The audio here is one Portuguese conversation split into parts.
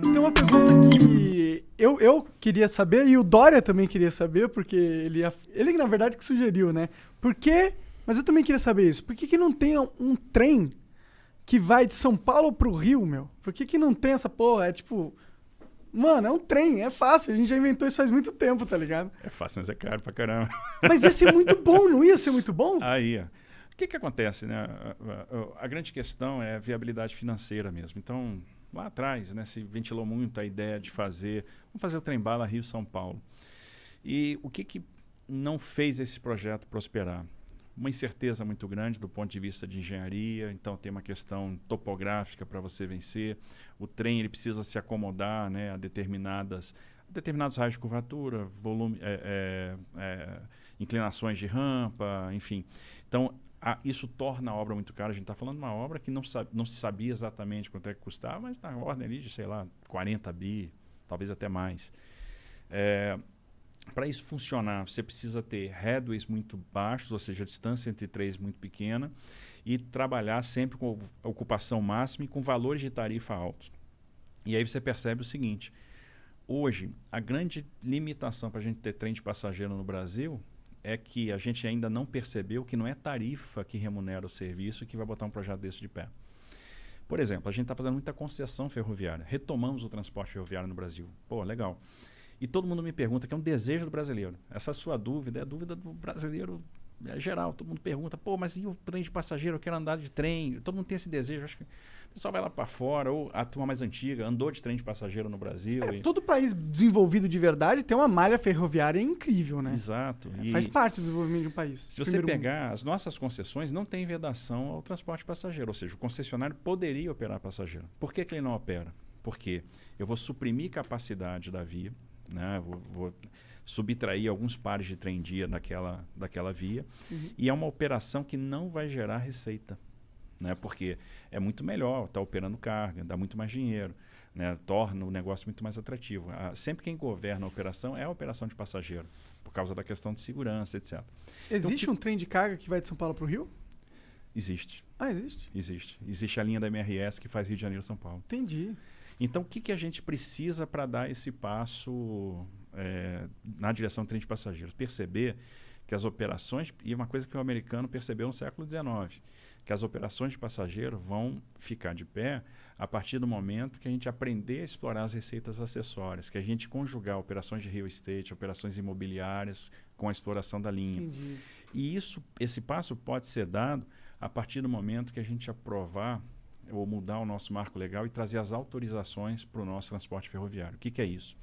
Tem uma pergunta que eu queria saber e o Dória também queria saber, porque ele na verdade que sugeriu, né? Por quê? Mas eu também queria saber isso. Por que que não tem um trem que vai de São Paulo pro Rio, meu? Por que que não tem essa porra? É tipo... Mano, é um trem, é fácil. A gente já inventou isso faz muito tempo, tá ligado? É fácil, mas é caro pra caramba. Mas ia ser muito bom, não ia ser muito bom? Aí, ó. O que acontece, né? A grande questão é a viabilidade financeira mesmo. Então, lá atrás, né, se ventilou muito a ideia de vamos fazer o trem-bala Rio-São Paulo. E o que não fez esse projeto prosperar? Uma incerteza muito grande do ponto de vista de engenharia, então tem uma questão topográfica para você vencer. O trem ele precisa se acomodar, né, a determinados raios de curvatura, volume, inclinações de rampa, enfim. Então, isso torna a obra muito cara. A gente está falando de uma obra que não se sabia exatamente quanto é que custava, mas na ordem ali de, sei lá, 40 bi, talvez até mais. Para isso funcionar, você precisa ter headways muito baixos, ou seja, a distância entre três muito pequena, e trabalhar sempre com ocupação máxima e com valores de tarifa altos. E aí você percebe o seguinte: hoje, a grande limitação para a gente ter trem de passageiro no Brasil é que a gente ainda não percebeu que não é tarifa que remunera o serviço que vai botar um projeto desse de pé. Por exemplo, a gente está fazendo muita concessão ferroviária, retomamos o transporte ferroviário no Brasil. Pô, legal. E todo mundo me pergunta, que é um desejo do brasileiro. Essa sua dúvida é a dúvida do brasileiro geral. Todo mundo pergunta, pô, mas e o trem de passageiro? Eu quero andar de trem. Todo mundo tem esse desejo. Acho que o pessoal vai lá para fora, ou a turma mais antiga andou de trem de passageiro no Brasil. Todo país desenvolvido de verdade tem uma malha ferroviária incrível, né? Exato. Faz parte do desenvolvimento de um país. Se você pegar as nossas concessões, não tem vedação ao transporte passageiro. Ou seja, o concessionário poderia operar passageiro. Por que ele não opera? Porque eu vou suprimir capacidade da via, né? Vou subtrair alguns pares de trem-dia daquela via, e é uma operação que não vai gerar receita, né? Porque é muito melhor estar operando carga, dá muito mais dinheiro, né? Torna o negócio muito mais atrativo. Sempre quem governa a operação é a operação de passageiro, por causa da questão de segurança, etc. Existe um trem de carga que vai de São Paulo para o Rio? Existe. Ah, existe? Existe. Existe a linha da MRS que faz Rio de Janeiro-São Paulo. Entendi. Então, o que a gente precisa para dar esse passo na direção do trem de passageiros? Perceber que as operações, e uma coisa que o americano percebeu no século XIX, que as operações de passageiro vão ficar de pé a partir do momento que a gente aprender a explorar as receitas acessórias, que a gente conjugar operações de real estate, operações imobiliárias com a exploração da linha. Entendi. E esse passo pode ser dado a partir do momento que a gente aprovar ou mudar o nosso marco legal e trazer as autorizações para o nosso transporte ferroviário. O que é isso?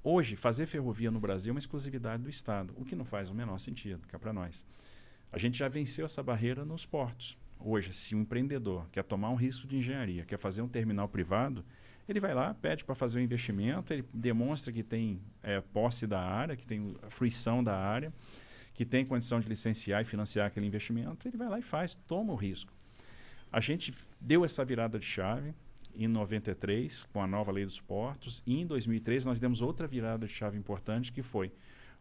Hoje, fazer ferrovia no Brasil é uma exclusividade do Estado, o que não faz o menor sentido, cá para nós. A gente já venceu essa barreira nos portos. Hoje, se um empreendedor quer tomar um risco de engenharia, quer fazer um terminal privado, ele vai lá, pede para fazer um investimento, ele demonstra que tem posse da área, que tem fruição da área, que tem condição de licenciar e financiar aquele investimento, ele vai lá e faz, toma o risco. A gente deu essa virada de chave em 93, com a nova lei dos portos, e em 2003 nós demos outra virada de chave importante, que foi,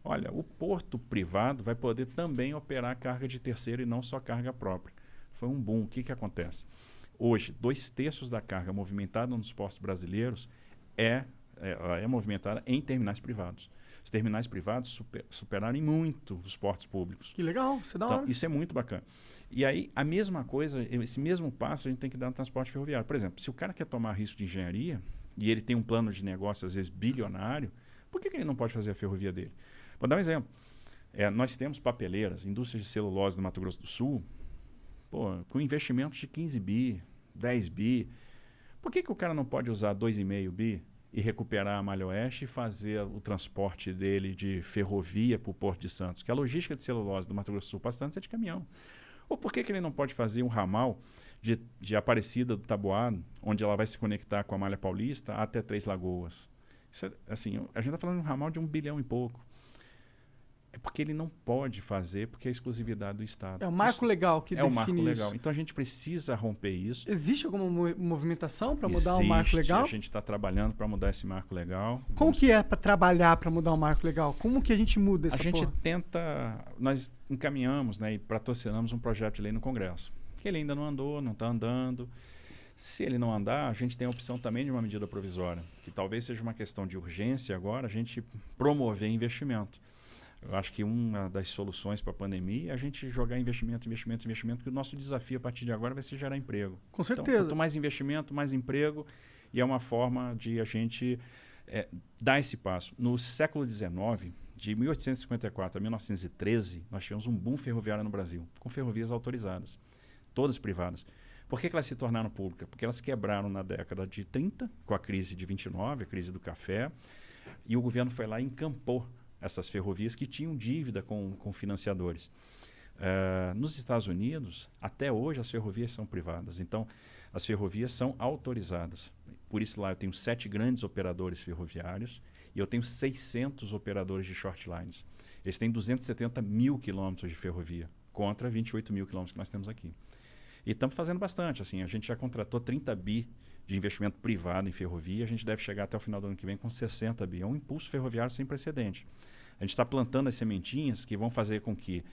olha, o porto privado vai poder também operar carga de terceiro e não só carga própria. Foi um boom. O que acontece? Hoje, 2/3 da carga movimentada nos portos brasileiros é movimentada em terminais privados. Os terminais privados superaram muito os portos públicos. Que legal, isso é da hora. Então, isso é muito bacana. E aí, a mesma coisa, esse mesmo passo a gente tem que dar no transporte ferroviário. Por exemplo, se o cara quer tomar risco de engenharia e ele tem um plano de negócio, às vezes, bilionário, por que ele não pode fazer a ferrovia dele? Vou dar um exemplo. Nós temos papeleiras, indústrias de celulose no Mato Grosso do Sul, com investimentos de 15 bi, 10 bi. Por que o cara não pode usar 2,5 bi e recuperar a Malha Oeste e fazer o transporte dele de ferrovia para o Porto de Santos? Que a logística de celulose do Mato Grosso do Sul para Santos é de caminhão. Ou por que ele não pode fazer um ramal de Aparecida do Taboado, onde ela vai se conectar com a Malha Paulista até Três Lagoas? Isso assim, a gente está falando de um ramal de 1 bilhão e pouco. É porque ele não pode fazer, porque é exclusividade do Estado. É o marco legal que define isso. É o marco legal. Então a gente precisa romper isso. Existe alguma movimentação para mudar o marco legal? A gente está trabalhando para mudar esse marco legal. Como que é para trabalhar para mudar o marco legal? Como que a gente muda essa porra? A gente tenta... Nós encaminhamos, né, e patrocinamos um projeto de lei no Congresso. Que ele ainda não andou, não está andando. Se ele não andar, a gente tem a opção também de uma medida provisória, que talvez seja uma questão de urgência agora, a gente promover investimento. Eu acho que uma das soluções para a pandemia é a gente jogar investimento, porque o nosso desafio a partir de agora vai ser gerar emprego. Com certeza. Então, quanto mais investimento, mais emprego, e é uma forma de a gente dar esse passo. No século XIX, de 1854 a 1913, nós tivemos um boom ferroviário no Brasil, com ferrovias autorizadas, todas privadas. Por que elas se tornaram públicas? Porque elas quebraram na década de 30, com a crise de 29, a crise do café, e o governo foi lá e encampou essas ferrovias que tinham dívida com financiadores. Nos Estados Unidos, até hoje, as ferrovias são privadas. Então, as ferrovias são autorizadas. Por isso, lá eu tenho 7 grandes operadores ferroviários e eu tenho 600 operadores de short lines. Eles têm 270 mil quilômetros de ferrovia, contra 28 mil quilômetros que nós temos aqui. E estamos fazendo bastante. Assim, a gente já contratou 30 bi de investimento privado em ferrovia. A gente deve chegar até o final do ano que vem com 60 bi. É um impulso ferroviário sem precedente. A gente está plantando as sementinhas que vão fazer com que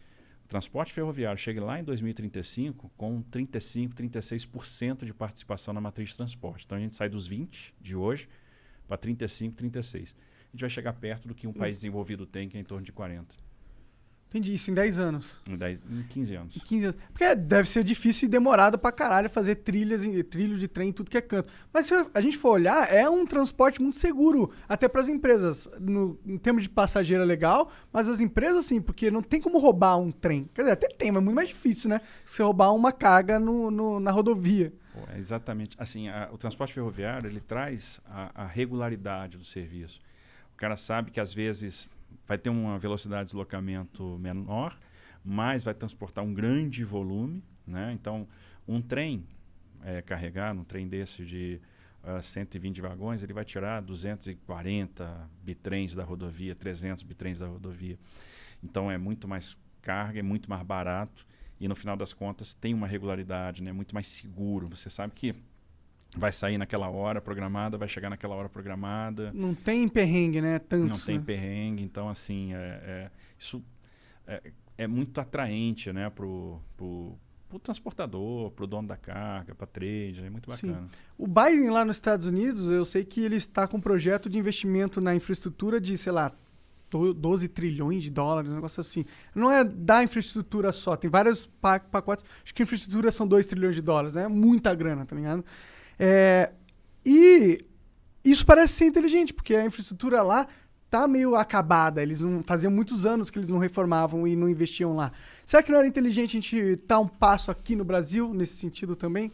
o transporte ferroviário chegue lá em 2035 com 35%, 36% de participação na matriz de transporte. Então a gente sai dos 20% de hoje para 35%, 36%. A gente vai chegar perto do que um país desenvolvido tem, que é em torno de 40%. Entendi, isso em 10 anos. Em 15 anos. Em 15 anos. Porque deve ser difícil e demorado pra caralho fazer trilho de trem em tudo que é canto. Mas se a gente for olhar, é um transporte muito seguro, até pras empresas. Em termos de passageiro é legal, mas as empresas sim, porque não tem como roubar um trem. Quer dizer, até tem, mas é muito mais difícil, né? Você roubar uma carga na rodovia. Exatamente. Assim, o transporte ferroviário, ele traz a regularidade do serviço. O cara sabe que às vezes vai ter uma velocidade de deslocamento menor, mas vai transportar um grande volume, né? Então, um trem carregado, um trem desse de 120 vagões, ele vai tirar 240 bitrens da rodovia, 300 bitrens da rodovia. Então, é muito mais carga, é muito mais barato e, no final das contas, tem uma regularidade, né? Muito mais seguro. Você sabe que vai sair naquela hora programada, vai chegar naquela hora programada. Não tem perrengue, né? Tantos, não tem perrengue. Então, assim, isso é muito atraente, né? Pro transportador, pro dono da carga, para trade, é muito bacana. Sim. O Biden lá nos Estados Unidos, eu sei que ele está com um projeto de investimento na infraestrutura de, sei lá, 12 trilhões de dólares, um negócio assim. Não é da infraestrutura só, tem vários pacotes. Acho que a infraestrutura são 2 trilhões de dólares, né? Muita grana, tá ligado? E isso parece ser inteligente, porque a infraestrutura lá tá meio acabada. Eles não faziam muitos anos que eles não reformavam e não investiam lá. Será que não era inteligente a gente dar um passo aqui no Brasil nesse sentido também?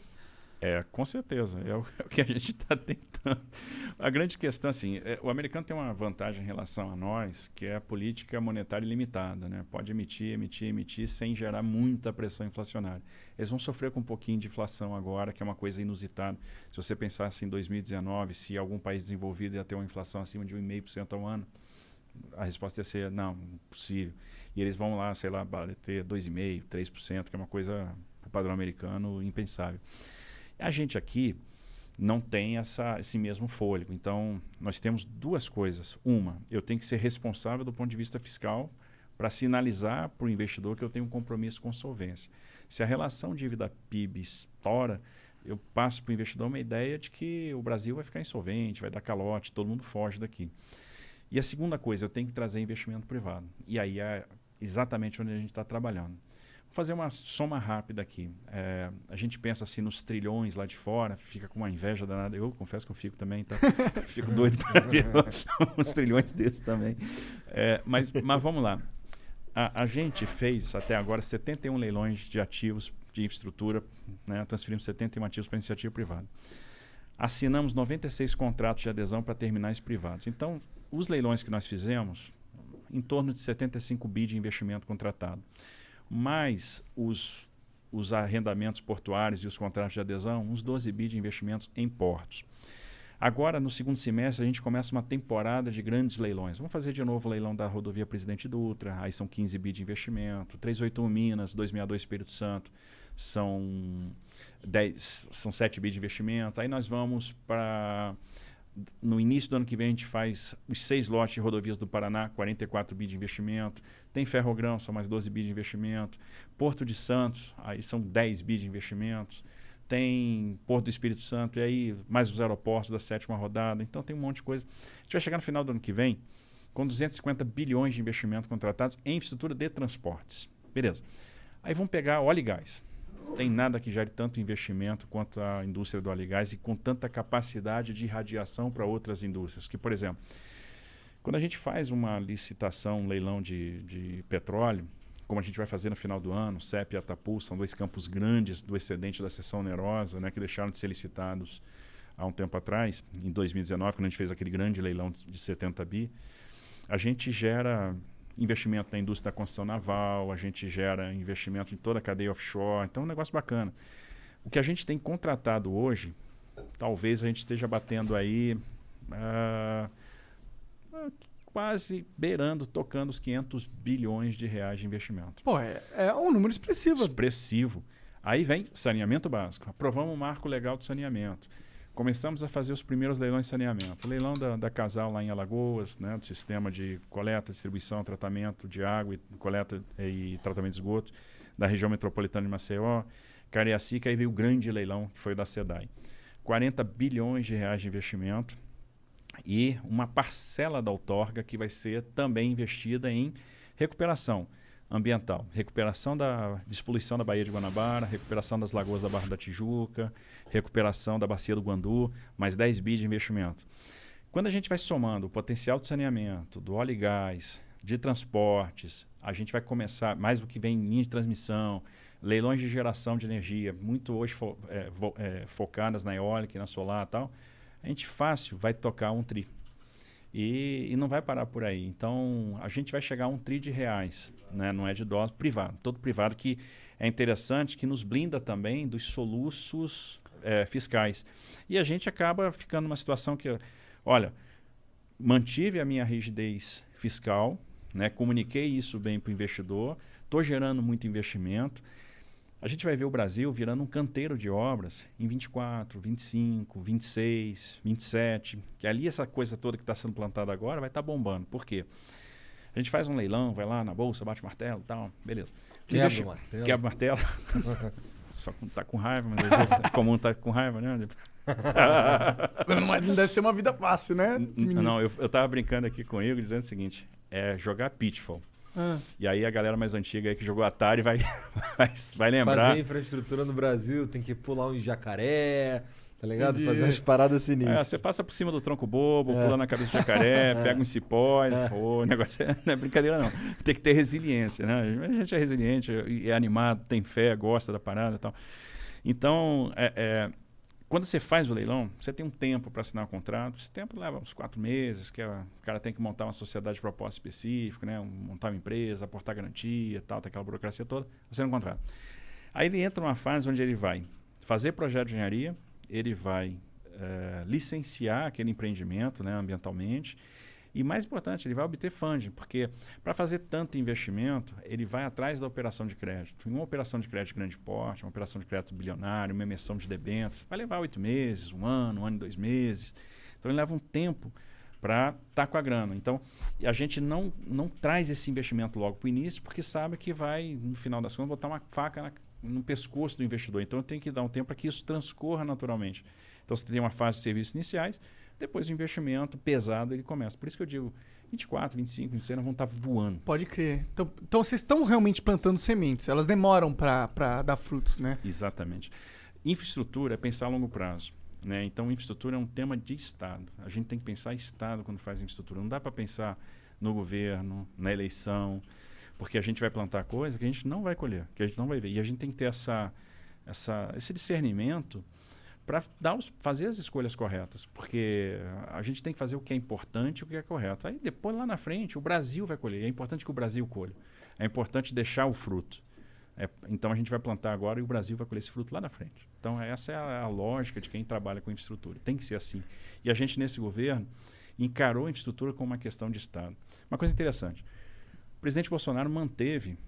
Com certeza. É o que a gente está tentando. A grande questão, assim, o americano tem uma vantagem em relação a nós, que é a política monetária ilimitada, né? Pode emitir sem gerar muita pressão inflacionária. Eles vão sofrer com um pouquinho de inflação agora, que é uma coisa inusitada. Se você pensar assim, em 2019, se algum país desenvolvido ia ter uma inflação acima de 1,5% ao ano, a resposta ia ser, não, impossível. E eles vão lá, sei lá, ter 2,5%, 3%, que é uma coisa, para o padrão americano, impensável. A gente aqui não tem esse mesmo fôlego. Então, nós temos duas coisas. Uma, eu tenho que ser responsável do ponto de vista fiscal para sinalizar para o investidor que eu tenho um compromisso com solvência. Se a relação dívida-PIB estoura, eu passo para o investidor uma ideia de que o Brasil vai ficar insolvente, vai dar calote, todo mundo foge daqui. E a segunda coisa, eu tenho que trazer investimento privado. E aí é exatamente onde a gente está trabalhando. Vou fazer uma soma rápida aqui. A gente pensa assim nos trilhões lá de fora, fica com uma inveja danada. Eu confesso que eu fico também, tá? Fico doido para ver uns trilhões desses também. Mas vamos lá. A gente fez até agora 71 leilões de ativos de infraestrutura, né? Transferimos 71 ativos para iniciativa privada. Assinamos 96 contratos de adesão para terminais privados. Então, os leilões que nós fizemos, em torno de 75 bi de investimento contratado. Mais os arrendamentos portuários e os contratos de adesão, uns 12 bi de investimentos em portos. Agora, no segundo semestre, a gente começa uma temporada de grandes leilões. Vamos fazer de novo o leilão da rodovia Presidente Dutra, aí são 15 bi de investimento, 381 Minas, 262 Espírito Santo, são 7 bi de investimento. Aí nós vamos para... No início do ano que vem, a gente faz os 6 lotes de rodovias do Paraná, 44 bi de investimento. Tem Ferrogrão, são mais 12 bi de investimento. Porto de Santos, aí são 10 bi de investimentos. tem Porto do Espírito Santo, e aí mais os aeroportos da 7ª rodada. Então tem um monte de coisa. A gente vai chegar no final do ano que vem com 250 bilhões de investimento contratados em infraestrutura de transportes. Beleza. Aí vamos pegar óleo e gás. Tem nada que gere tanto investimento quanto a indústria do óleo e gás e com tanta capacidade de irradiação para outras indústrias. Que, por exemplo, quando a gente faz uma licitação, um leilão de petróleo, como a gente vai fazer no final do ano, CEP e Atapu, são 2 campos grandes do excedente da seção onerosa, né, que deixaram de ser licitados há um tempo atrás, em 2019, quando a gente fez aquele grande leilão de 70 bi, a gente gera investimento na indústria da construção naval, a gente gera investimento em toda a cadeia offshore, então é um negócio bacana. O que a gente tem contratado hoje, talvez a gente esteja batendo aí quase beirando, tocando os 500 bilhões de reais de investimento. Pô, é um número expressivo. Expressivo. Aí vem saneamento básico. Aprovamos o marco legal do saneamento. Começamos a fazer os primeiros leilões de saneamento. O leilão da Casal lá em Alagoas, né, do sistema de coleta, distribuição, tratamento de água, coleta e tratamento de esgoto da região metropolitana de Maceió, Cariacica, aí veio o grande leilão, que foi o da SEDAI. 40 bilhões de reais de investimento e uma parcela da outorga que vai ser também investida em recuperação ambiental, recuperação da despoluição da Baía de Guanabara, recuperação das lagoas da Barra da Tijuca, recuperação da Bacia do Guandu, mais 10 bi de investimento. Quando a gente vai somando o potencial de saneamento, do óleo e gás, de transportes, a gente vai começar, mais do que vem em linha de transmissão, leilões de geração de energia, muito hoje focadas na eólica e na solar e tal, a gente fácil vai tocar um tri. E não vai parar por aí. Então, a gente vai chegar a 1 tri de reais, né? Não é de dólar, privado. Todo privado que é interessante, que nos blinda também dos soluços fiscais. E a gente acaba ficando numa situação que, olha, mantive a minha rigidez fiscal, né? Comuniquei isso bem para o investidor, estou gerando muito investimento. A gente vai ver o Brasil virando um canteiro de obras em 24, 25, 26, 27, que ali essa coisa toda que está sendo plantada agora vai estar bombando. Por quê? A gente faz um leilão, vai lá na bolsa, bate o martelo e tal, beleza. Quebra o martelo. Quebra o martelo. Só quando tá com raiva, mas às vezes é comum estar com raiva, né? Não deve ser uma vida fácil, né? Não, eu tava brincando aqui com o Igor, dizendo o seguinte, jogar Pitfall. E aí a galera mais antiga aí que jogou Atari vai lembrar. Fazer infraestrutura no Brasil, tem que pular um jacaré, tá ligado? Fazer umas paradas sinistras. Você passa por cima do tronco bobo, pula na cabeça do jacaré, pega uns cipós. O negócio não é brincadeira não. Tem que ter resiliência, né? A gente é resiliente, é animado, tem fé, gosta da parada e tal. Então, quando você faz o leilão, você tem um tempo para assinar o contrato. Esse tempo leva uns 4 meses, que o cara tem que montar uma sociedade de propósito específico, né? Montar uma empresa, aportar garantia, tal, tem aquela burocracia toda, assina um contrato. Aí ele entra numa fase onde ele vai fazer projeto de engenharia, ele vai licenciar aquele empreendimento, né, ambientalmente, e mais importante, ele vai obter funding, porque para fazer tanto investimento, ele vai atrás da operação de crédito. Uma operação de crédito de grande porte, uma operação de crédito bilionário, uma emissão de debêntures, vai levar 8 meses, um ano e 2 meses. Então ele leva um tempo para estar com a grana. Então a gente não traz esse investimento logo para o início, porque sabe que vai, no final das contas, botar uma faca no pescoço do investidor. Então tem que dar um tempo para que isso transcorra naturalmente. Então você tem uma fase de serviços iniciais, depois o investimento pesado ele começa. Por isso que eu digo, 24, 25, 26 vão estar voando. Pode crer. Então vocês estão realmente plantando sementes. Elas demoram para dar frutos, né? Exatamente. Infraestrutura é pensar a longo prazo, né? Então infraestrutura é um tema de Estado. A gente tem que pensar em Estado quando faz infraestrutura. Não dá para pensar no governo, na eleição, porque a gente vai plantar coisa que a gente não vai colher, que a gente não vai ver. E a gente tem que ter esse discernimento para fazer as escolhas corretas, porque a gente tem que fazer o que é importante e o que é correto. Aí depois, lá na frente, o Brasil vai colher. É importante que o Brasil colha. É importante deixar o fruto. Então a gente vai plantar agora e o Brasil vai colher esse fruto lá na frente. Então essa é a lógica de quem trabalha com infraestrutura. Tem que ser assim. E a gente, nesse governo, encarou a infraestrutura como uma questão de Estado. Uma coisa interessante. O presidente Bolsonaro manteve